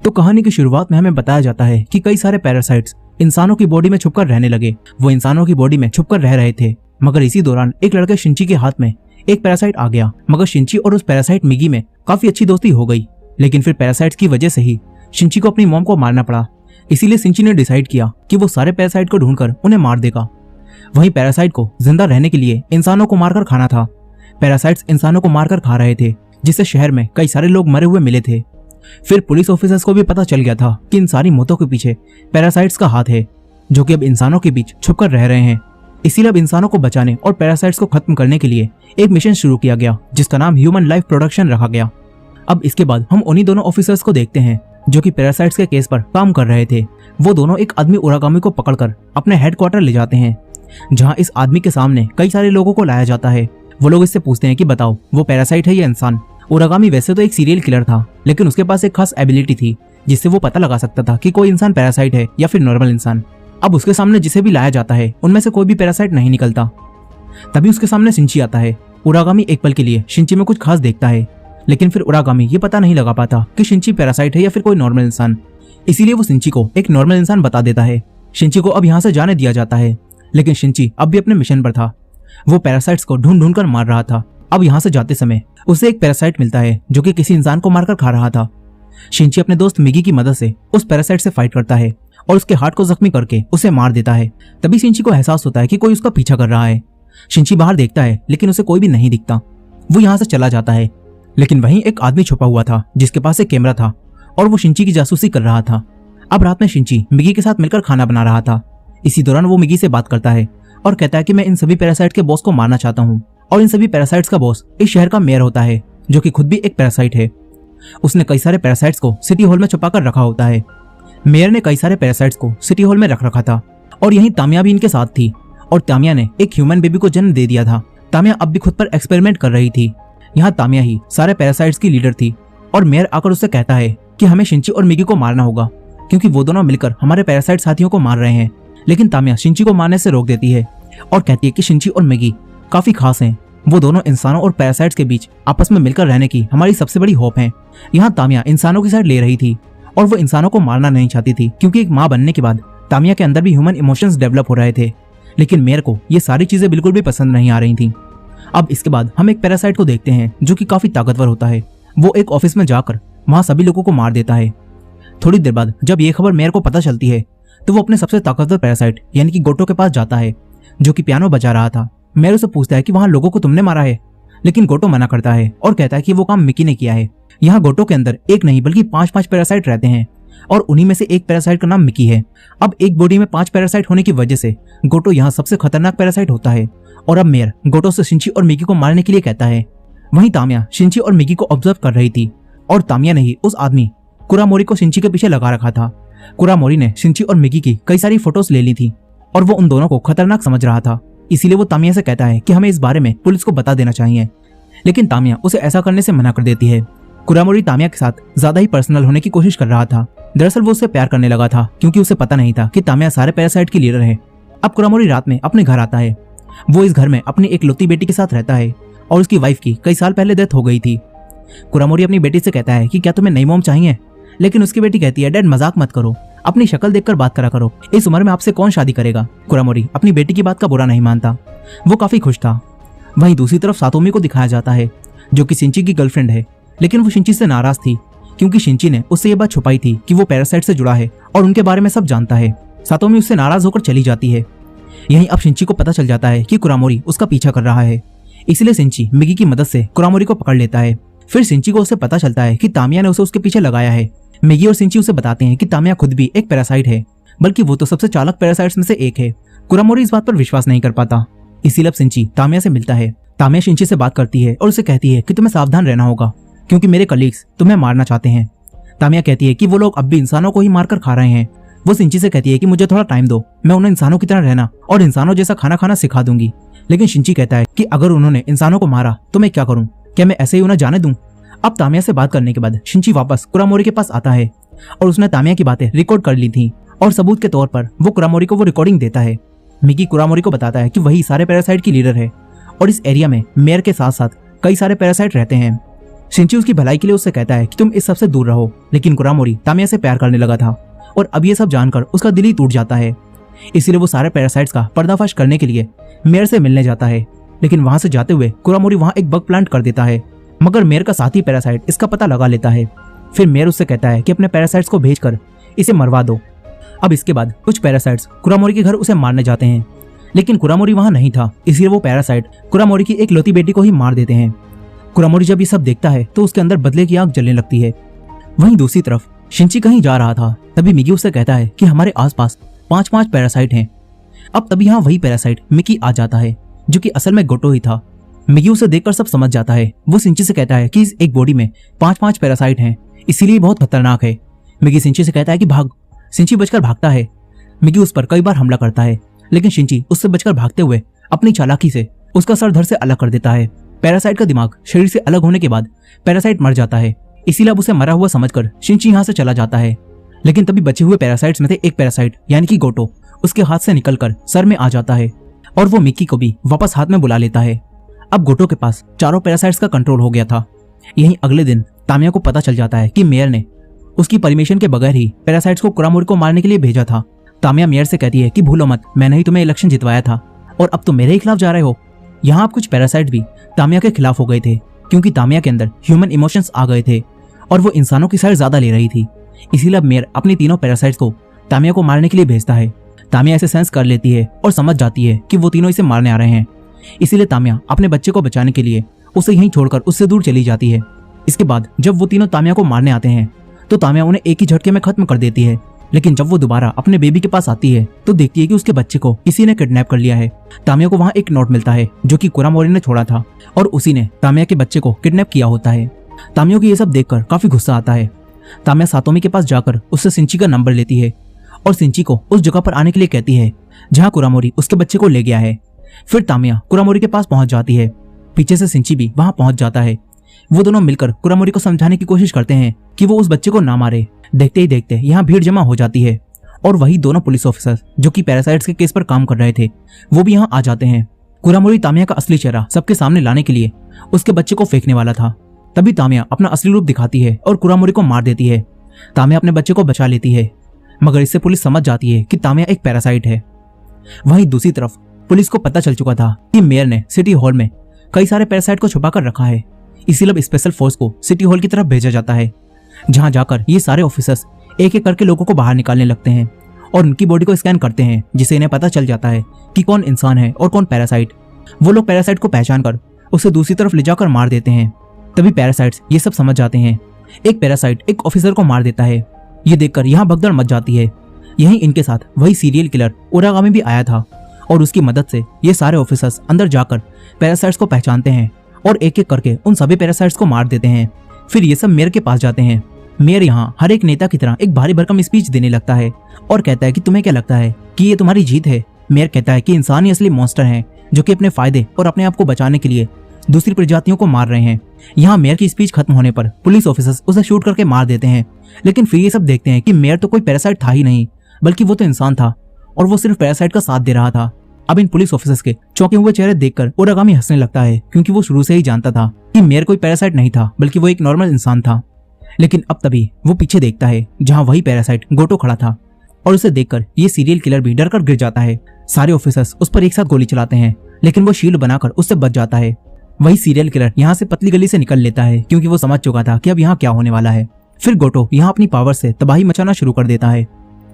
तो कहानी की शुरुआत में हमें बताया जाता है कि कई सारे पैरासाइट्स इंसानों की बॉडी में छुपकर रहने लगे। वो इंसानों की बॉडी में छुपकर रह रहे थे, मगर इसी दौरान एक लड़के शिंची के हाथ में एक पैरासाइट आ गया। मगर शिंची और उस पैरासाइट मिगी में काफी अच्छी दोस्ती हो गई, लेकिन फिर पैरासाइट्स की वजह से ही शिंची को अपनी मॉम को मारना पड़ा। इसीलिए शिंची ने डिसाइड किया कि वो सारे पैरासाइट को ढूंढकर उन्हें मार देगा। वहीं पैरासाइट को जिंदा रहने के लिए इंसानों को मारकर खाना था। पैरासाइट्स इंसानों को मारकर खा रहे थे, जिससे शहर में कई सारे लोग मरे हुए मिले थे। फिर पुलिस ऑफिसर्स को भी पता चल गया था कि इन सारी मौतों के पीछे पैरासाइट्स का हाथ है, जो कि अब इंसानों के बीच छुपकर रह रहे हैं। इसीलिए अब इंसानों को बचाने और पैरासाइट्स को खत्म करने के लिए एक मिशन शुरू किया गया, जिसका नाम ह्यूमन लाइफ प्रोडक्शन रखा गया। अब इसके बाद हम उन्हीं दोनों ऑफिसर्स को देखते हैं जो कि पैरासाइट्स के केस पर काम कर रहे थे। वो दोनों एक आदमी उरागामी को पकड़कर अपने हेडक्वार्टर ले जाते हैं, जहां इस आदमी के सामने कई सारे लोगों को लाया जाता है। वो लोग इससे पूछते हैं कि बताओ, वो पैरासाइट है या इंसान। उरागामी वैसे तो एक सीरियल किलर था, लेकिन उसके पास एक खास एबिलिटी थी जिससे वो पता लगा सकता था कि कोई इंसान पैरासाइट है या फिर नॉर्मल इंसान। अब उसके सामने जिसे भी लाया जाता है उनमें से कोई भी पैरासाइट नहीं निकलता। तभी उसके सामने शिंची आता है। उरागामी एक पल के लिए शिंची में कुछ खास देखता है, लेकिन फिर उरागामी ये पता नहीं लगा पाता कि शिंची पैरासाइट है या फिर कोई नॉर्मल इंसान। इसीलिए वो शिंची को एक नॉर्मल इंसान बता देता है। शिंची को अब यहाँ से जाने दिया जाता है, लेकिन शिंची अब भी अपने मिशन पर था। वो पैरासाइट्स को ढूंढ ढूंढ कर मार रहा था। अब यहाँ से जाते समय उसे एक पैरासाइट मिलता है जो कि किसी इंसान को मारकर खा रहा था। शिंची अपने दोस्त मिगी की मदद से उस पैरासाइट से फाइट करता है और उसके हार्ट को जख्मी करके उसे मार देता है। तभी शिंची को एहसास होता है कि कोई उसका पीछा कर रहा है। शिंची बाहर देखता है, लेकिन उसे कोई भी नहीं दिखता। वो यहाँ से चला जाता है, लेकिन वहीं एक आदमी छुपा हुआ था जिसके पास एक कैमरा था और वो शिंची की जासूसी कर रहा था। अब रात में शिंची मिगी के साथ मिलकर खाना बना रहा था। इसी दौरान वो मिगी से बात करता है और कहता है कि मैं इन सभी पैरासाइट के बॉस को मारना चाहता हूँ। और इन सभी पैरासाइट्स का बॉस इस शहर का मेयर होता है, जो कि खुद भी एक पैरासाइट है। उसने कई सारे पैरासाइट्स को सिटी हॉल में छुपा कर रखा होता है। मेयर ने कई सारे पैरासाइट्स को सिटी हॉल में रख रखा था और यहीं तामिया भी इनके साथ थी। और तामिया ने एक ह्यूमन बेबी को जन्म दे दिया था। तामिया अब भी खुद पर एक्सपेरिमेंट कर रही थी। यहाँ तामिया ही सारे पैरासाइट्स की लीडर थी और मेयर आकर उससे कहता है कि हमें शिंची और मिगी को मारना होगा, क्योंकि वो दोनों मिलकर हमारे पैरासाइट साथियों को मार रहे हैं। लेकिन तामिया शिंची को मारने से रोक देती है और कहती है कि शिंची और मिगी काफी खास हैं। वो दोनों इंसानों और पैरासाइट्स के बीच आपस में मिलकर रहने की हमारी सबसे बड़ी होप है। यहाँ तामिया इंसानों की साइड ले रही थी और वो इंसानों को मारना नहीं चाहती थी, क्योंकि एक माँ बनने के बाद तामिया के अंदर भी ह्यूमन इमोशंस डेवलप हो रहे थे। लेकिन मेयर को ये सारी चीजें बिल्कुल भी पसंद नहीं आ रही थी। अब इसके बाद हम एक पैरासाइट को देखते हैं जो कि काफी ताकतवर होता है। वो एक ऑफिस में जाकर वहां सभी लोगों को मार देता है। थोड़ी देर बाद जब ये खबर मेयर को पता चलती है, तो वो अपने सबसे ताकतवर पैरासाइट यानी कि गोटो के पास जाता है, जो कि पियानो बजा रहा था। मेयर उसे पूछता है कि वहां लोगों को तुमने मारा है, लेकिन गोटो मना करता है और कहता है कि वो काम मिकी ने किया है। यहाँ गोटो के अंदर एक नहीं बल्कि 5-5 पैरासाइट रहते हैं और उन्हीं में से एक पैरासाइट का नाम मिकी है। अब एक बॉडी में 5 पैरासाइट होने की वजह से गोटो यहाँ सबसे खतरनाक पैरासाइट होता है। और अब मेयर गोटो से शिंची और मिकी को मारने के लिए कहता है। वहीं तामिया शिंची और मिकी को ऑब्जर्व कर रही थी और तामिया ने ही उस आदमी कुरामोरी को शिंची के पीछे लगा रखा था। कुरामोरी ने शिंची और मिकी की कई सारी फोटोज ले ली थी और वो उन दोनों को खतरनाक समझ रहा था। इसीलिए वो तामिया से कहता है कि हमें इस बारे में पुलिस को बता देना चाहिए, लेकिन तामिया उसे ऐसा करने से मना कर देती है। कुरामोरी तामिया के साथ ज्यादा ही पर्सनल होने की कोशिश कर रहा था। दरअसल वो उससे प्यार करने लगा था, क्योंकि उसे पता नहीं था कि तामिया सारे पैरासाइट की लीडर है। अब कुरामोरी रात में अपने घर आता है। वो इस घर में अपनी एक लौती बेटी के साथ रहता है और उसकी वाइफ की कई साल पहले डेथ हो गई थी। कुरामोरी अपनी बेटी से कहता है कि क्या तुम्हें नई मॉम चाहिए, लेकिन उसकी बेटी कहती है डैड मजाक मत करो, अपनी शक्ल देखकर बात करा करो, इस उम्र में आपसे कौन शादी करेगा। कुरामोरी अपनी बेटी की बात का बुरा नहीं मानता, वो काफी खुश था। वहीं दूसरी तरफ सातोमी को दिखाया जाता है, जो कि शिंची की गर्लफ्रेंड है, लेकिन वो शिंची से नाराज थी क्योंकि शिंची ने उससे ये बात छुपाई थी कि वो पैरासाइट से जुड़ा है और उनके बारे में सब जानता है। सातोमी उससे नाराज होकर चली जाती है। यहीं अब शिंची को पता चल जाता है कि कुरामोरी उसका पीछा कर रहा है, इसलिए शिंची मिगी की मदद से कुरामोरी को पकड़ लेता है। फिर शिंची को उससे पता चलता है कि तामिया ने उसे उसके पीछे लगाया है। मिगी और शिंची उसे बताते हैं कि तामिया खुद भी एक पैरासाइट है, बल्कि वो तो सबसे चालाक पैरासाइट्स में से एक है। कुरामोरी इस बात पर विश्वास नहीं कर पाता, इसीलिए अब शिंची तामिया से मिलता है। तामिया शिंची से बात करती है और उसे कहती है कि तुम्हें सावधान रहना होगा, क्योंकि मेरे कलीग्स तुम्हें मारना चाहते हैं। तामिया कहती है कि वो लोग अब भी इंसानों को ही मारकर खा रहे हैं। वो शिंची से कहती है कि मुझे थोड़ा टाइम दो, मैं उन्हें इंसानों की तरह रहना और इंसानों जैसा खाना खाना सिखा दूंगी। लेकिन शिंची कहता है कि अगर उन्होंने इंसानों को मारा तो मैं क्या करूं, क्या मैं ऐसे ही उन्हें जाने दूं। अब तामिया से बात करने के बाद शिंची वापस कुरामोरी के पास आता है और उसने तामिया की बातें रिकॉर्ड कर ली थी और सबूत के तौर पर वो कुरामोरी को वो रिकॉर्डिंग देता है। मिकी कुरामोरी को बताता है कि वही सारे पैरासाइट की लीडर है और इस एरिया में मेयर के साथ साथ कई सारे पैरासाइट रहते हैं। शिंची उसकी भलाई के लिए उससे कहता है कि तुम इस सब से दूर रहो, लेकिन कुरामोरी तामिया से प्यार करने लगा था और अब ये सब जानकर उसका दिल ही टूट जाता है। इसीलिए वो सारे पैरासाइट्स का पर्दाफाश करने के लिए मेयर से मिलने जाता है, लेकिन वहां से जाते हुए कुरामोरी वहां एक बग प्लांट कर देता है, मगर मेयर का साथी पैरासाइट इसका पता लगा लेता है। फिर मेयर उससे कहता है कि अपने पैरासाइट्स को भेजकर इसे मरवा दो। अब इसके बाद कुछ पैरासाइट्स कुरामोरी के घर उसे मारने जाते हैं, लेकिन कुरामोरी वहां नहीं था, इसलिए वो पैरासाइट कुरामोरी की एक लौती बेटी को ही मार देते हैं। कुरामोरी जब ये सब देखता है तो उसके अंदर बदले की आग जलने लगती है। वहीं दूसरी तरफ शिंची कहीं जा रहा था, तभी मिगी उससे कहता है कि हमारे आसपास 5 पैरासाइट हैं। अब तभी यहाँ वही पैरासाइट मिकी आ जाता है, जो कि असल में गोटो ही था। मिगी उसे देखकर सब समझ जाता है। वो शिंची से कहता है कि इस एक बॉडी में 5 पैरासाइट हैं, इसीलिए बहुत खतरनाक है। मिगी शिंची से कहता है कि भाग। शिंची बचकर भागता है। मिगी उस पर कई बार हमला करता है, लेकिन शिंची उससे बचकर भागते हुए अपनी चालाकी से उसका सर धड़ से अलग कर देता है। पैरासाइट का दिमाग शरीर से अलग होने के बाद पैरासाइट मर जाता है, इसीलिए अब उसे मरा हुआ समझकर शिंची यहाँ से चला जाता है। लेकिन तभी बचे हुए पैरासाइट्स में से एक पैरासाइट यानी कि गोटो उसके हाथ से निकलकर सर में आ जाता है और वो मिकी को भी वापस हाथ में बुला लेता है। अब गोटो के पास चारों पैरासाइट्स का कंट्रोल हो गया था। यहीं अगले दिन तामिया को पता चल जाता है कि मेयर ने उसकी परमिशन के बगैर ही पैरासाइट्स को कुरामोरी को मारने के लिए भेजा था। तामिया मेयर से कहती है कि भूलो मत, मैंने ही तुम्हें इलेक्शन जितवाया था और अब तुम मेरे ही खिलाफ जा रहे हो। यहाँ अब कुछ पैरासाइट भी तामिया के खिलाफ हो गए थे, क्योंकि तामिया के अंदर ह्यूमन इमोशंस आ गए थे और वो इंसानों की साइड ज्यादा ले रही थी। इसीलिए अब मेयर अपनी तीनों पैरासाइट्स को तामिया को मारने के लिए भेजता है। तामिया ऐसे सेंस कर लेती है और समझ जाती है कि वो तीनों इसे मारने आ रहे हैं। इसीलिए तामिया अपने बच्चे को बचाने के लिए उसे यहीं छोड़कर उससे दूर चली जाती है। इसके बाद जब वो तीनों तामिया को मारने आते हैं तो तामिया उन्हें एक ही झटके में खत्म कर देती है। लेकिन जब वो दोबारा अपने बेबी के पास आती है तो देखती है कि उसके बच्चे को किसी ने किडनैप कर लिया है। तामिया को वहाँ एक नोट मिलता है जो कि कुरामोरी ने छोड़ा था और उसी ने तामिया के बच्चे को किडनैप किया होता है। तामिया को ये सब देखकर काफी गुस्सा आता है। तामिया सातोमी के पास जाकर उससे शिंची का नंबर लेती है और शिंची को उस जगह पर आने के लिए कहती है जहाँ कुरामोरी उसके बच्चे को ले गया है। फिर तामिया कुरामोरी के पास पहुंच जाती है। पीछे से शिंची भी वहां पहुंच जाता है। वो दोनों मिलकर कुरामोरी को समझाने की कोशिश करते हैं कि वो उस बच्चे को ना मारे। देखते ही देखते यहाँ भीड़ जमा हो जाती है और वही दोनों पुलिस ऑफिसर जो कि पैरासाइट्स के केस पर काम कर रहे थे वो भी यहाँ आ जाते हैं। कुरामोरी तामिया का असली चेहरा सबके सामने लाने के लिए उसके बच्चे को फेंकने वाला था। तभी तामिया अपना असली रूप दिखाती है और कुरामोरी को मार देती है। तामिया अपने बच्चे को बचा लेती है, मगर इससे पुलिस समझ जाती है कि तामिया एक पैरासाइट है। वहीं दूसरी तरफ पुलिस को पता चल चुका था कि मेयर ने सिटी हॉल में कई सारे पैरासाइट को छुपा कर रखा है। इसीलिए अब स्पेशल फोर्स को सिटी हॉल की तरफ भेजा जाता है, जहां जाकर ये सारे ऑफिसर्स एक एक करके लोगों को बाहर निकालने लगते हैं और उनकी बॉडी को स्कैन करते हैं, जिससे इन्हें पता चल जाता है कि कौन इंसान है और कौन पैरासाइट। वो लोग पैरासाइट को पहचान कर उसे दूसरी तरफ ले जाकर मार देते हैं। तभी पैरासाइट्स ये सब समझ जाते हैं। एक पैरासाइट एक ऑफिसर को मार देता है। ये देखकर यहाँ भगदड़ मच जाती है। यहीं इनके साथ वही सीरियल किलर उरागामी भी आया था और उसकी मदद से ये सारे ऑफिसर्स अंदर जाकर पैरासाइट्स को पहचानते हैं और एक एक करके उन सभी पैरासाइट्स को मार देते हैं। फिर ये सब मेयर के पास जाते हैं। मेयर यहाँ हर एक नेता की तरह एक भारी भरकम स्पीच देने लगता है और कहता है कि तुम्हें क्या लगता है कि ये तुम्हारी जीत है। मेयर कहता है कि इंसान ही असली मॉन्स्टर हैं जो कि अपने फायदे और अपने आप को बचाने के लिए दूसरी प्रजातियों को मार रहे हैं। यहाँ मेयर की स्पीच खत्म होने पर पुलिस ऑफिसर्स उसे शूट करके मार देते हैं, लेकिन फिर ये सब देखते हैं कि मेयर तो कोई पैरासाइट था ही नहीं, बल्कि वो तो इंसान था और वो सिर्फ पैरासाइट का साथ दे रहा था। अब इन पुलिस ऑफिसर्स के चौंके हुए चेहरे देखकर उरागामी हंसने लगता है, क्योंकि वो शुरू से ही जानता था कि मेयर कोई पैरासाइट नहीं था, बल्कि वो एक नॉर्मल इंसान था। लेकिन अब तभी वो पीछे देखता है जहाँ वही पैरासाइट गोटो खड़ा था और उसे देखकर ये सीरियल किलर भी डर कर गिर जाता है। सारे ऑफिसर्स उस पर एक साथ गोली चलाते हैं, लेकिन वो शील्ड बनाकर उससे बच जाता है। वही सीरियल किलर यहाँ से पतली गली से निकल लेता है, क्योंकि वो समझ चुका था कि अब यहाँ क्या होने वाला है। फिर गोटो यहाँ अपनी पावर से तबाही मचाना शुरू कर देता है।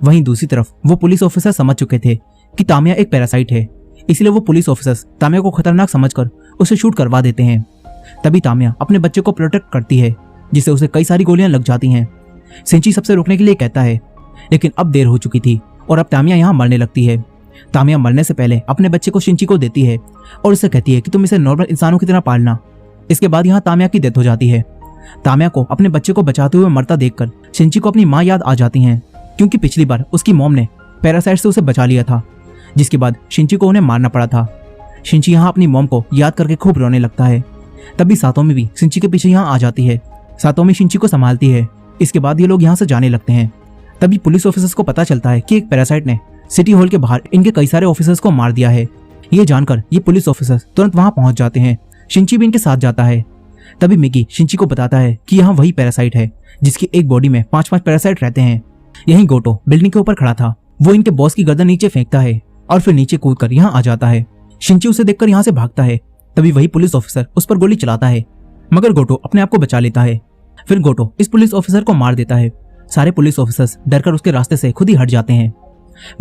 वहीं दूसरी तरफ वो पुलिस ऑफिसर समझ चुके थे कि तामिया एक पैरासाइट है, इसलिए वो पुलिस ऑफिसर्स तामिया को खतरनाक समझकर उसे शूट करवा देते हैं। तभी तामिया अपने बच्चे को प्रोटेक्ट करती है, जिससे उसे कई सारी गोलियां लग जाती हैं। शिंची सबसे रोकने के लिए कहता है, लेकिन अब देर हो चुकी थी और अब तामिया यहाँ मरने लगती है। तामिया मरने से पहले अपने बच्चे को शिंची को देती है और उसे कहती है कि तुम इसे नॉर्मल इंसानों की तरह पालना। इसके बाद यहाँ तामिया की डेथ हो जाती है। तामिया को अपने बच्चे को बचाते हुए मरता देखकर शिंची को अपनी माँ याद आ जाती हैं, क्योंकि पिछली बार उसकी मॉम ने पैरासाइट से उसे बचा लिया था, जिसके बाद शिंची को उन्हें मारना पड़ा था। शिंची यहाँ अपनी मॉम को याद करके खूब रोने लगता है। तभी सातोमी भी शिंची के पीछे यहाँ आ जाती है। सातोमी शिंची को संभालती है। इसके बाद ये लोग यहाँ से जाने लगते हैं। तभी पुलिस ऑफिसर्स को पता चलता है कि एक पैरासाइट ने सिटी हॉल के बाहर इनके कई सारे ऑफिसर्स को मार दिया है। ये जानकर ये पुलिस ऑफिसर्स तुरंत वहां पहुंच जाते हैं। शिंची भी इनके साथ जाता है। तभी मिगी शिंची को बताता है कि यहाँ वही पैरासाइट है जिसकी एक बॉडी में 5-5 पैरासाइट रहते हैं। यहीं गोटो बिल्डिंग के ऊपर खड़ा था। वो इनके बॉस की गर्दन नीचे फेंकता है और फिर नीचे कूदकर यहाँ आ जाता है। शिंची उसे देखकर यहाँ से भागता है। तभी वही पुलिस ऑफिसर उस पर गोली चलाता है, मगर गोटो अपने आप को बचा लेता है। फिर गोटो इस पुलिस ऑफिसर को मार देता है। सारे पुलिस ऑफिसर्स डरकर उसके रास्ते से खुद ही हट जाते हैं।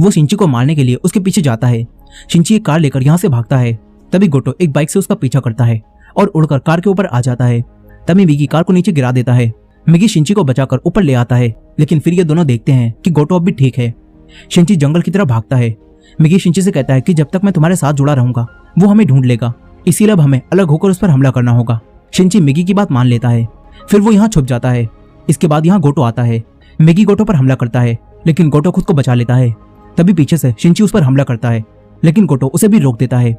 वो शिंची को मारने के लिए उसके पीछे जाता है। शिंची एक कार लेकर यहाँ से भागता है। तभी गोटो एक बाइक से उसका पीछा करता है और उड़कर कार के ऊपर आ जाता है। तभी मिगी कार को नीचे गिरा देता है। मिगी शिंची को बचाकर ऊपर ले आता है, लेकिन फिर ये दोनों देखते हैं कि गोटो अब भी ठीक है। शिंची जंगल की तरफ भागता है। मिगी शिंची से कहता है कि जब तक मैं तुम्हारे साथ जुड़ा रहूंगा वो हमें ढूंढ लेगा, इसीलिए अब हमें अलग होकर उस पर हमला करना होगा। शिंची मिगी की बात मान लेता है। फिर वो यहाँ छुप जाता है। इसके बाद यहाँ गोटो आता है। मिगी गोटो पर हमला करता है, लेकिन गोटो खुद को बचा लेता है। तभी पीछे से शिंची उस पर हमला करता है, लेकिन गोटो उसे भी रोक देता है।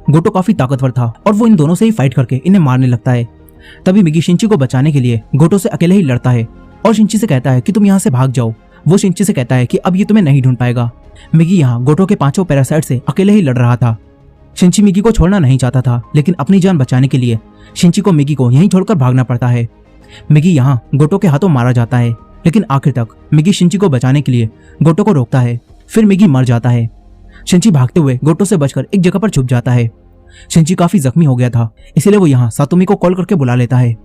गोटो काफी ताकतवर था और वो इन दोनों से ही फाइट करके इन्हें मारने लगता है। तभी मिगी शिंची को बचाने के लिए गोटो से अकेले ही लड़ता है और शिंची से कहता है कि तुम यहाँ से भाग जाओ। वो शिंची से कहता है कि अब ये तुम्हें नहीं ढूंढ पाएगा। मिगी यहाँ गोटो के 5 पैरासाइट से अकेले ही लड़ रहा था। शिंची मिगी को छोड़ना नहीं चाहता था, लेकिन अपनी जान बचाने के लिए शिंची को मिगी को यहीं छोड़कर भागना पड़ता है। मिगी यहाँ गोटो के हाथों मारा जाता है, लेकिन आखिर तक मिगी शिंची को बचाने के लिए गोटो को रोकता है। फिर मिगी मर जाता है। शिंची भागते हुए गोटो से बचकर एक जगह पर छुप जाता है। शिंची काफी जख्मी हो गया था, इसलिए वो यहाँ सातोमी को कॉल करके बुला लेता है।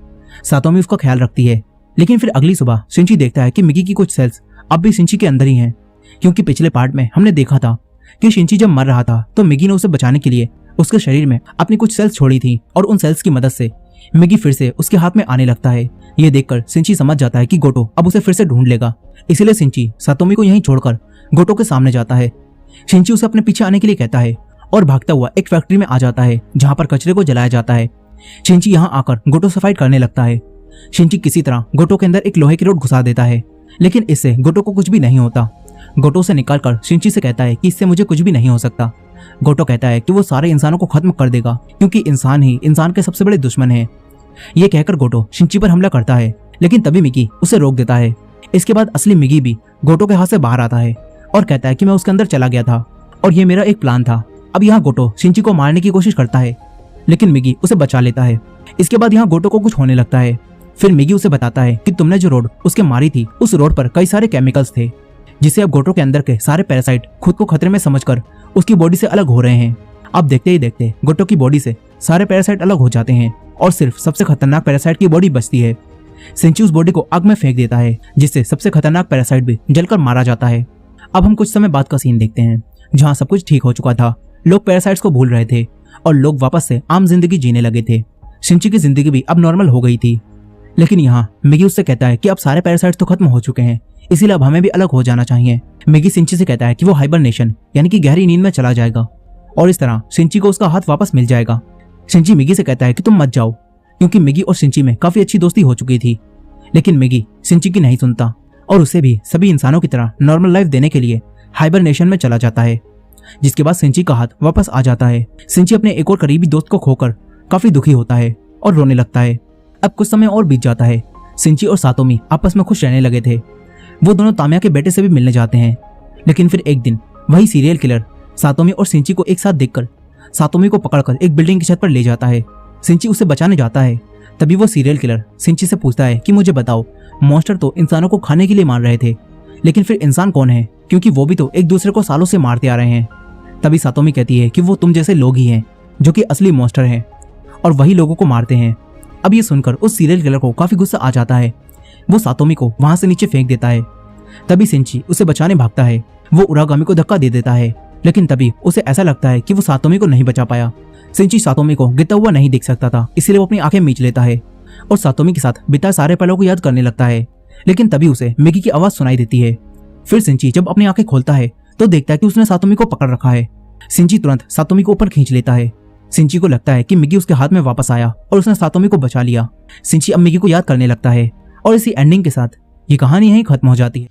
सातोमी उसका ख्याल रखती है, लेकिन फिर अगली सुबह शिंची देखता है कि मिगी की कुछ सेल्स अब भी शिंची के अंदर ही हैं, क्योंकि पिछले पार्ट में हमने देखा था कि शिंची जब मर रहा था तो मिगी ने उसे बचाने के लिए उसके शरीर में अपनी कुछ सेल्स छोड़ी थी और उन सेल्स की मदद से मिगी फिर से उसके हाथ में आने लगता है। ये देखकर शिंची समझ जाता है कि गोटो अब उसे फिर से ढूंढ लेगा, इसलिए शिंची सातोमी को यहीं छोड़कर गोटो के सामने जाता है। शिंची उसे अपने पीछे आने के लिए कहता है और भागता हुआ एक फैक्ट्री में आ जाता है जहां पर कचरे को जलाया जाता है। शिंची यहां आकर गोटो से फाइट करने लगता है। शिंची किसी तरह गोटो के अंदर एक लोहे की रॉड घुसा देता है, लेकिन इससे गोटो को कुछ भी नहीं होता। गोटो से निकालकर शिंची से कहता है कि इससे मुझे कुछ भी नहीं हो सकता। गोटो कहता है कि वो सारे इंसानों को खत्म कर देगा, क्योंकि इंसान ही इंसान के सबसे बड़े दुश्मन है। ये कहकर गोटो शिंची पर हमला करता है, लेकिन तभी मिगी उसे रोक देता है। इसके बाद असली मिगी भी गोटो के हाथ से बाहर आता है और कहता है कि मैं उसके अंदर चला गया था और ये मेरा एक प्लान था। अब यहाँ गोटो शिंची को मारने की कोशिश करता है, लेकिन मिगी उसे बचा लेता है। इसके बाद यहाँ गोटो को कुछ होने लगता है। फिर मिगी उसे बताता है कि तुमने जो रोड उसके मारी थी, उस रोड पर कई सारे केमिकल्स थे, जिससे अब गोटो के अंदर के सारे पैरासाइट खुद को खतरे में समझकर उसकी बॉडी से अलग हो रहे हैं। अब देखते ही देखते गोटो की बॉडी से सारे पैरासाइट अलग हो जाते हैं और सिर्फ सबसे खतरनाक पैरासाइट की बॉडी बचती है। शिंची उस बॉडी को आग में फेंक देता है, जिससे सबसे खतरनाक पैरासाइट भी जलकर मारा जाता है। अब हम कुछ समय बाद का सीन देखते हैं, जहाँ सब कुछ ठीक हो चुका था। लोग पैरासाइट्स को भूल रहे थे और लोग वापस से आम जिंदगी जीने लगे थे। शिंची की जिंदगी भी अब नॉर्मल हो गई थी, लेकिन यहाँ मिगी उससे कहता है कि अब सारे पैरासाइट्स तो खत्म हो चुके हैं, इसीलिए अब हमें भी अलग हो जाना चाहिए। मिगी शिंची से कहता है कि वो हाइबरनेशन यानी कि गहरी नींद में चला जाएगा और इस तरह शिंची को उसका हाथ वापस मिल जाएगा। शिंची मिगी से कहता है कि तुम मत जाओ, क्योंकि मिगी और शिंची में काफी अच्छी दोस्ती हो चुकी थी। लेकिन मिगी शिंची की नहीं सुनता और उसे भी सभी इंसानों की तरह नॉर्मल लाइफ देने के लिए हाइबरनेशन में चला जाता है, जिसके बाद शिंची का हाथ वापस आ जाता है। शिंची अपने एक और करीबी दोस्त को खोकर काफी दुखी होता है और रोने लगता है। अब कुछ समय और बीत जाता है। शिंची और सातोमी आपस में खुश रहने लगे थे। वो दोनों तामिया के बेटे से भी मिलने जाते हैं, लेकिन फिर एक दिन वही सीरियल किलर सातोमी और शिंची को एक साथ देखकर सातोमी को पकड़कर एक बिल्डिंग की छत पर ले जाता है। शिंची उसे बचाने जाता है। तभी वो सीरियल किलर शिंची से पूछता है कि मुझे बताओ, मॉन्स्टर तो इंसानों को खाने के लिए मार रहे थे, लेकिन फिर इंसान कौन है, क्योंकि वो भी तो एक दूसरे को सालों से मारते आ रहे हैं। तभी सातोमी कहती है कि वो तुम जैसे लोग ही हैं जो कि असली मॉन्स्टर हैं और वही लोगों को मारते हैं। अब ये सुनकर उस सीरियल किलर को काफी गुस्सा आ जाता है। वो सातोमी को वहां से नीचे फेंक देता है। तभी शिंची उसे बचाने भागता है। वो उरागामी को धक्का दे देता है, लेकिन तभी उसे ऐसा लगता है कि वो सातोमी को नहीं बचा पाया। शिंची सातोमी को गिरता हुआ नहीं देख सकता था, इसलिए वो अपनी आंखें मीच लेता है और सातोमी के साथ बिताए सारे पलों को याद करने लगता है। लेकिन तभी उसे मिगी की आवाज सुनाई देती है। फिर शिंची जब अपनी आंखें खोलता है तो देखता है कि उसने सातोमी को पकड़ रखा है। शिंची तुरंत सातोमी को ऊपर खींच लेता है। शिंची को लगता है कि मिगी उसके हाथ में वापस आया और उसने सातोमी को बचा लिया। शिंची अब मिगी को याद करने लगता है और इसी एंडिंग के साथ ये कहानी यहीं खत्म हो जाती है।